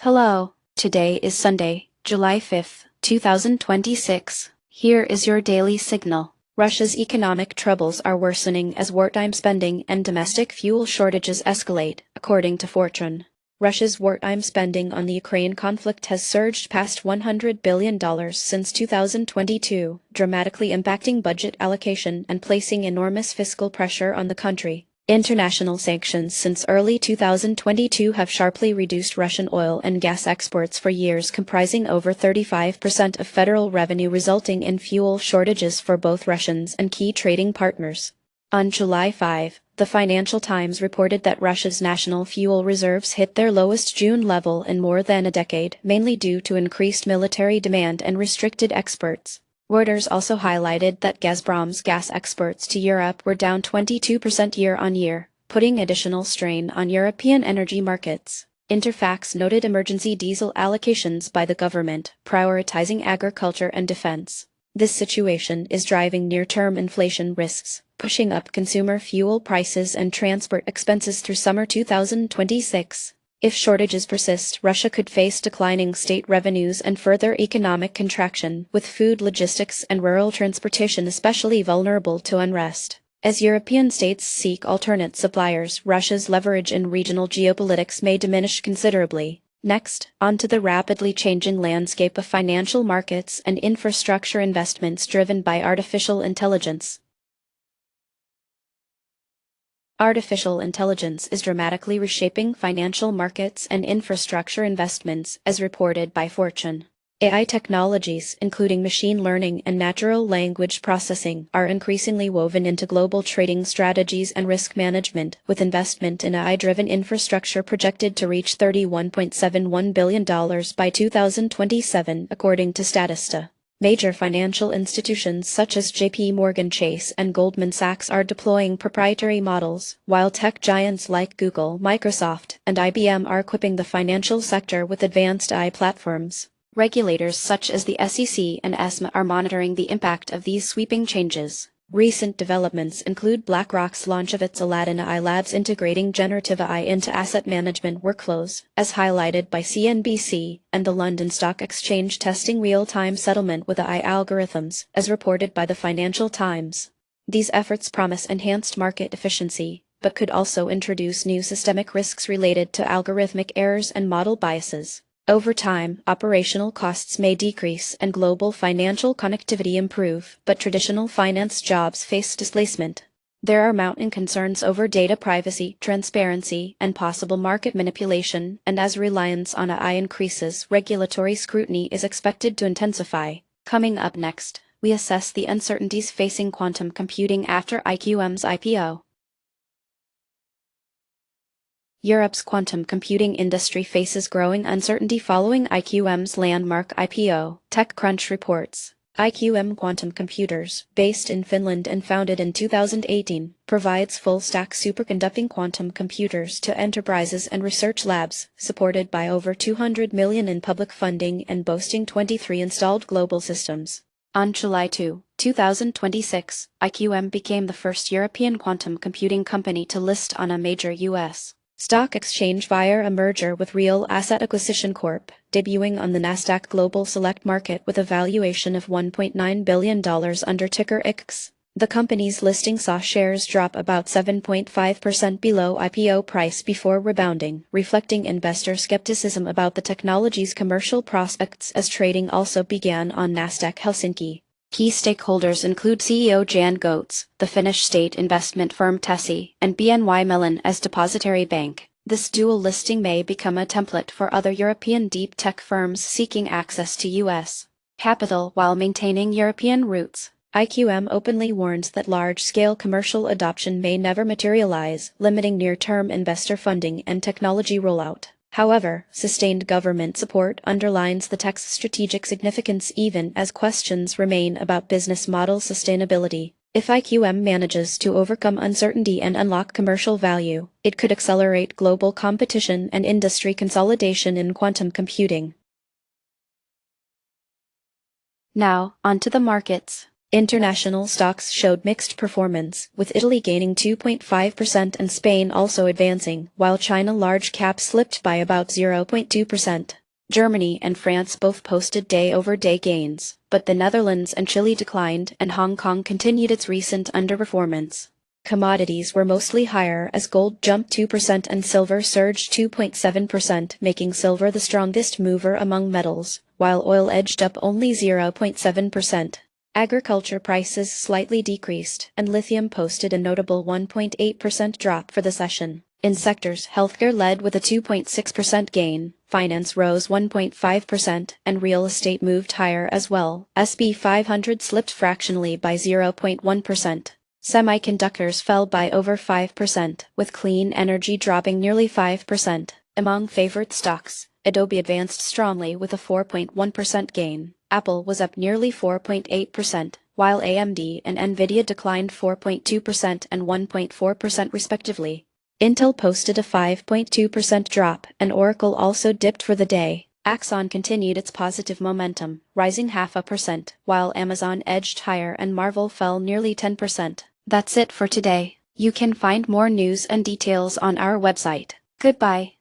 Hello, today is Sunday, July 5th, 2026. Here is your daily signal. Russia's economic troubles are worsening as wartime spending and domestic fuel shortages escalate, according to Fortune. Russia's wartime spending on the Ukraine conflict has surged past $100 billion since 2022, dramatically impacting budget allocation and placing enormous fiscal pressure on the country. International sanctions since early 2022 have sharply reduced Russian oil and gas exports for years, comprising over 35% of federal revenue, resulting in fuel shortages for both Russians and key trading partners. On July 5, the Financial Times reported that Russia's national fuel reserves hit their lowest June level in more than a decade, mainly due to increased military demand and restricted exports. Reuters also highlighted that Gazprom's gas exports to Europe were down 22% year-on-year, putting additional strain on European energy markets. Interfax noted emergency diesel allocations by the government, prioritizing agriculture and defense. This situation is driving near-term inflation risks, pushing up consumer fuel prices and transport expenses through summer 2026. If shortages persist, Russia could face declining state revenues and further economic contraction, with food logistics and rural transportation especially vulnerable to unrest. As European states seek alternate suppliers, Russia's leverage in regional geopolitics may diminish considerably. Next, onto the rapidly changing landscape of financial markets and infrastructure investments driven by artificial intelligence. Artificial intelligence is dramatically reshaping financial markets and infrastructure investments, as reported by Fortune. AI technologies, including machine learning and natural language processing, are increasingly woven into global trading strategies and risk management, with investment in AI-driven infrastructure projected to reach $31.71 billion by 2027, according to Statista. Major financial institutions such as JP Morgan Chase and Goldman Sachs are deploying proprietary models, while tech giants like Google, Microsoft, and IBM are equipping the financial sector with advanced AI platforms. Regulators such as the SEC and ESMA are monitoring the impact of these sweeping changes. Recent developments include BlackRock's launch of its Aladdin AI Labs, integrating generative AI into asset management workflows, as highlighted by CNBC, and the London Stock Exchange testing real-time settlement with AI algorithms, as reported by the Financial Times. These efforts promise enhanced market efficiency, but could also introduce new systemic risks related to algorithmic errors and model biases. Over time, operational costs may decrease and global financial connectivity improve, but traditional finance jobs face displacement. There are mounting concerns over data privacy, transparency, and possible market manipulation, and as reliance on AI increases, regulatory scrutiny is expected to intensify. Coming up next, we assess the uncertainties facing quantum computing after IQM's IPO. Europe's quantum computing industry faces growing uncertainty following IQM's landmark IPO, TechCrunch reports. IQM Quantum Computers, based in Finland and founded in 2018, provides full-stack superconducting quantum computers to enterprises and research labs, supported by over $200 million in public funding and boasting 23 installed global systems. On July 2, 2026, IQM became the first European quantum computing company to list on a major U.S. stock exchange via a merger with Real Asset Acquisition Corp., debuting on the Nasdaq Global Select Market with a valuation of $1.9 billion under ticker IX. The company's listing saw shares drop about 7.5% below IPO price before rebounding, reflecting investor skepticism about the technology's commercial prospects as trading also began on Nasdaq Helsinki. Key stakeholders include CEO Jan Goetz, the Finnish state investment firm Tessi, and BNY Mellon as depository bank. This dual listing may become a template for other European deep tech firms seeking access to U.S. capital while maintaining European roots. IQM openly warns that large-scale commercial adoption may never materialize, limiting near-term investor funding and technology rollout. However, sustained government support underlines the tech's strategic significance even as questions remain about business model sustainability. If IQM manages to overcome uncertainty and unlock commercial value, it could accelerate global competition and industry consolidation in quantum computing. Now, onto the markets. International stocks showed mixed performance, with Italy gaining 2.5% and Spain also advancing, while China large cap slipped by about 0.2%. Germany and France both posted day-over-day gains, but the Netherlands and Chile declined and Hong Kong continued its recent underperformance. Commodities were mostly higher as gold jumped 2% and silver surged 2.7%, making silver the strongest mover among metals, while oil edged up only 0.7%. Agriculture prices slightly decreased, and lithium posted a notable 1.8% drop for the session. In sectors, healthcare led with a 2.6% gain, finance rose 1.5%, and real estate moved higher as well. S&P 500 slipped fractionally by 0.1%. Semiconductors fell by over 5%, with clean energy dropping nearly 5%. Among favorite stocks, Adobe advanced strongly with a 4.1% gain. Apple was up nearly 4.8%, while AMD and Nvidia declined 4.2% and 1.4% respectively. Intel posted a 5.2% drop, and Oracle also dipped for the day. Axon continued its positive momentum, rising 0.5%, while Amazon edged higher and Marvel fell nearly 10%. That's it for today. You can find more news and details on our website. Goodbye.